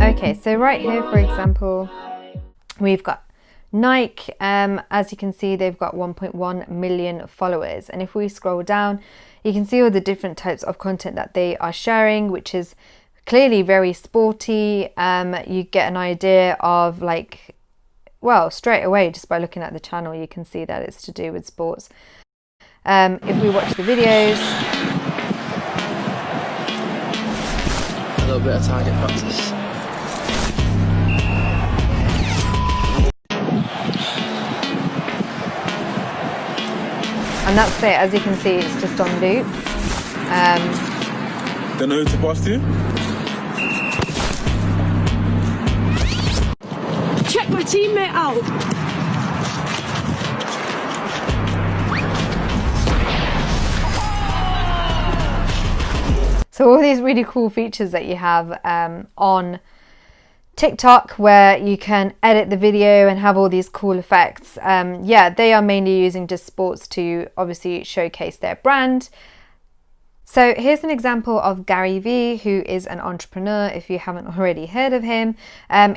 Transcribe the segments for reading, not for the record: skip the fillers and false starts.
Okay, so right here, for example, we've got Nike. As you can see, they've got 1.1 million followers. And if we scroll down, you can see all the different types of content that they are sharing, which is clearly very sporty. You get an idea of like, well, straight away, just by looking at the channel, you can see that it's to do with sports. If we watch the videos, a little bit of target practice. and that's it. As you can see, it's just on loop. Don't know who to pass to? Check my teammate out. So all these really cool features that you have on TikTok, where you can edit the video and have all these cool effects. Yeah, they are mainly using just sports to obviously showcase their brand. So here's an example of Gary Vee, who is an entrepreneur, if you haven't already heard of him.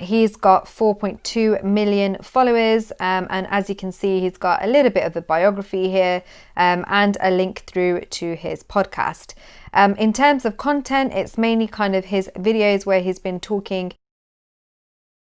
He's got 4.2 million followers, and as you can see, he's got a little bit of a biography here and a link through to his podcast. In terms of content, it's mainly kind of his videos where he's been talking.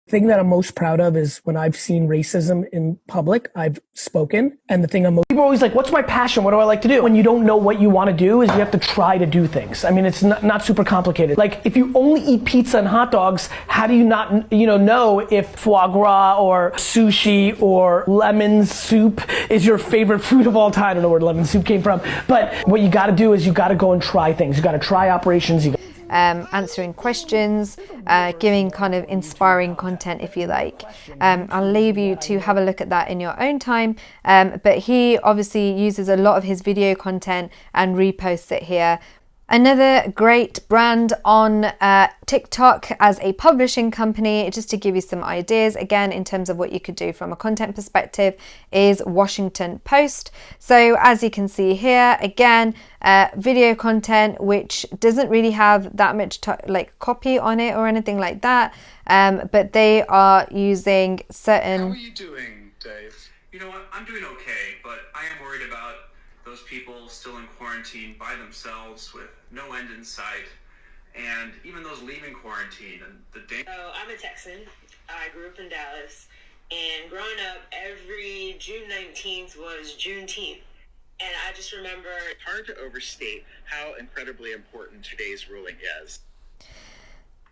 The thing that I'm most proud of is when I've seen racism in public, I've spoken. And the thing people are always like, what's my passion? What do I like to do? When you don't know what you want to do, is you have to try to do things. I mean, it's not super complicated. Like, if you only eat pizza and hot dogs, how do you not, know if foie gras or sushi or lemon soup is your favorite food of all time? I don't know where lemon soup came from. But what you got to do is you got to go and try things. You got to try operations. Answering questions, giving kind of inspiring content, if you like. I'll leave you to have a look at that in your own time, but he obviously uses a lot of his video content and reposts it here. Another great brand on TikTok as a publishing company, just to give you some ideas, again, in terms of what you could do from a content perspective, is Washington Post. So as you can see here, again, video content, which doesn't really have that much like copy on it or anything like that, but they are using certain... How are you doing, Dave? You know what, I'm doing okay, but I am worried about those people still in quarantine by themselves with no end in sight, and even those leaving quarantine and the day. So I'm a Texan. I grew up in Dallas, and growing up, every June 19th was Juneteenth. And I just remember... It's hard to overstate how incredibly important today's ruling is.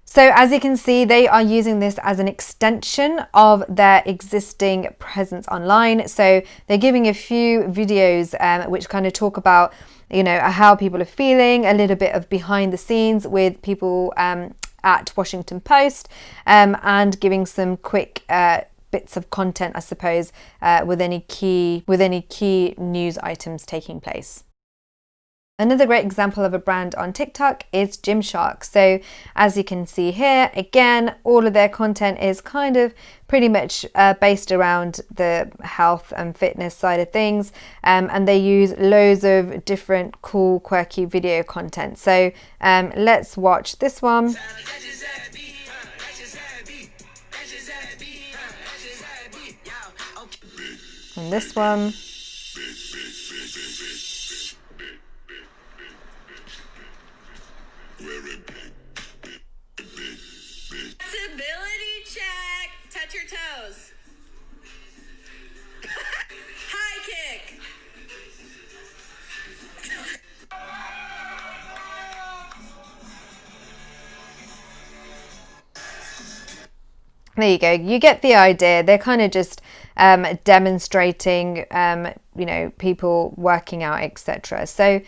So as you can see, they are using this as an extension of their existing presence online. So they're giving a few videos which kind of talk about, how people are feeling, a little bit of behind the scenes with people at Washington Post, and giving some quick bits of content, I suppose, with any key news items taking place. Another great example of a brand on TikTok is Gymshark. So as you can see here, again, all of their content is kind of pretty much based around the health and fitness side of things. And they use loads of different cool, quirky video content. So let's watch this one. And this one. Flexibility check. Touch your toes. High kick. There you go. You get the idea. They're kind of just demonstrating, people working out, etc. So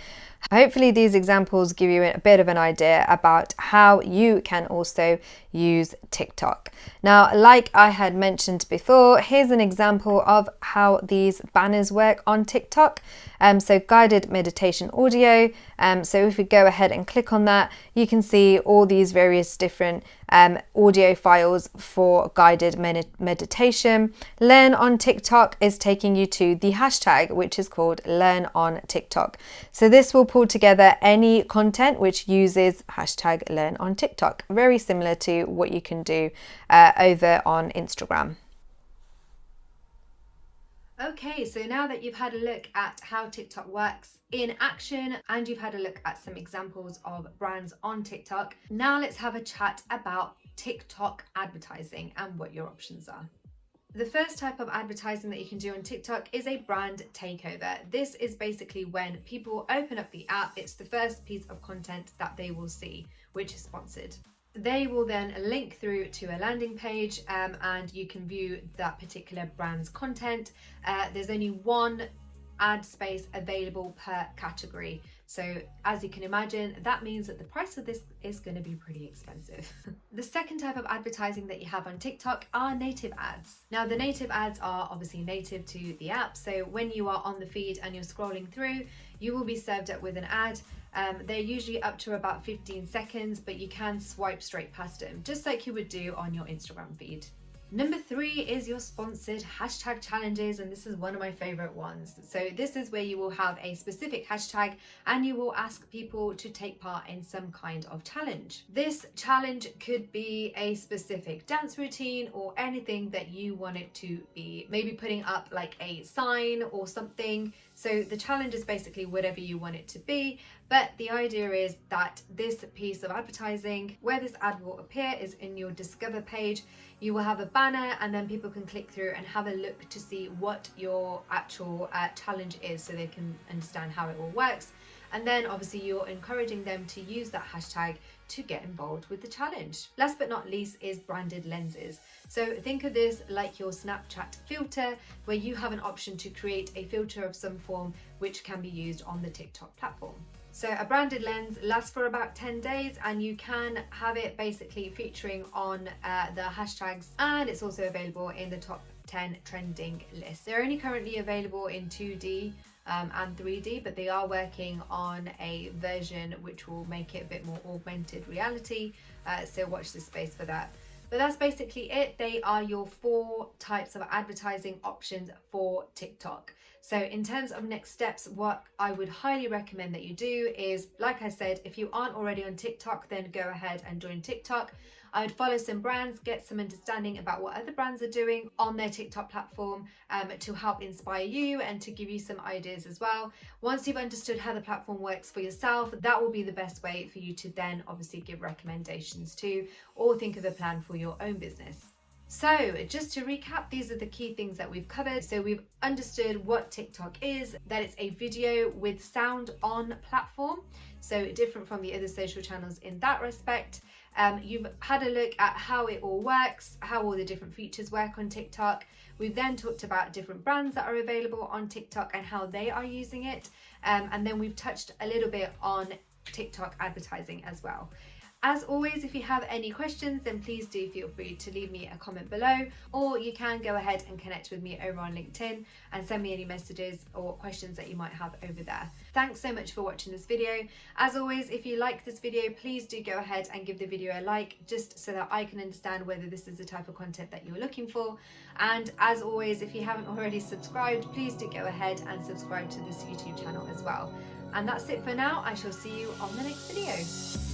hopefully these examples give you a bit of an idea about how you can also use TikTok. Now, like I had mentioned before, here's an example of how these banners work on TikTok. So guided meditation audio, So if we go ahead and click on that, you can see all these various different audio files for guided meditation. Learn on TikTok is taking you to the hashtag, which is called Learn on TikTok. So this will pull together any content which uses hashtag Learn on TikTok, very similar to what you can do over on Instagram. Okay, so now that you've had a look at how TikTok works in action and you've had a look at some examples of brands on TikTok, now let's have a chat about TikTok advertising and what your options are. The first type of advertising that you can do on TikTok is a brand takeover. This is basically when people open up the app, it's the first piece of content that they will see, which is sponsored. They will then link through to a landing page and you can view that particular brand's content. There's only one ad space available per category. So as you can imagine, that means that the price of this is going to be pretty expensive. The second type of advertising that you have on TikTok are native ads. Now the native ads are obviously native to the app. So when you are on the feed and you're scrolling through, you will be served up with an ad. They're usually up to about 15 seconds, but you can swipe straight past them, just like you would do on your Instagram feed. Number 3 is your sponsored hashtag challenges, and this is one of my favorite ones. So this is where you will have a specific hashtag and you will ask people to take part in some kind of challenge. This challenge could be a specific dance routine or anything that you want it to be, maybe putting up like a sign or something. So the challenge is basically whatever you want it to be, but the idea is that this piece of advertising, where this ad will appear, is in your Discover page. You will have a banner and then people can click through and have a look to see what your actual challenge is so they can understand how it all works. And then obviously you're encouraging them to use that hashtag to get involved with the challenge. Last but not least is branded lenses. So think of this like your Snapchat filter, where you have an option to create a filter of some form which can be used on the TikTok platform. So a branded lens lasts for about 10 days and you can have it basically featuring on the hashtags, and it's also available in the top 10 trending list. They're only currently available in 2D and 3D, but they are working on a version which will make it a bit more augmented reality. So watch this space for that. But that's basically it. They are your 4 types of advertising options for TikTok. So in terms of next steps, what I would highly recommend that you do is, like I said, if you aren't already on TikTok, then go ahead and join TikTok. I would follow some brands, get some understanding about what other brands are doing on their TikTok platform to help inspire you and to give you some ideas as well. Once you've understood how the platform works for yourself, that will be the best way for you to then obviously give recommendations to or think of a plan for your own business. So just to recap, these are the key things that we've covered. So we've understood what TikTok is, that it's a video with sound on platform. So different from the other social channels in that respect. You've had a look at how it all works, how all the different features work on TikTok. We've then talked about different brands that are available on TikTok and how they are using it. And then we've touched a little bit on TikTok advertising as well. As always, if you have any questions, then please do feel free to leave me a comment below, or you can go ahead and connect with me over on LinkedIn and send me any messages or questions that you might have over there. Thanks so much for watching this video. As always, if you like this video, please do go ahead and give the video a like, just so that I can understand whether this is the type of content that you're looking for. And as always, if you haven't already subscribed, please do go ahead and subscribe to this YouTube channel as well. And that's it for now. I shall see you on the next video.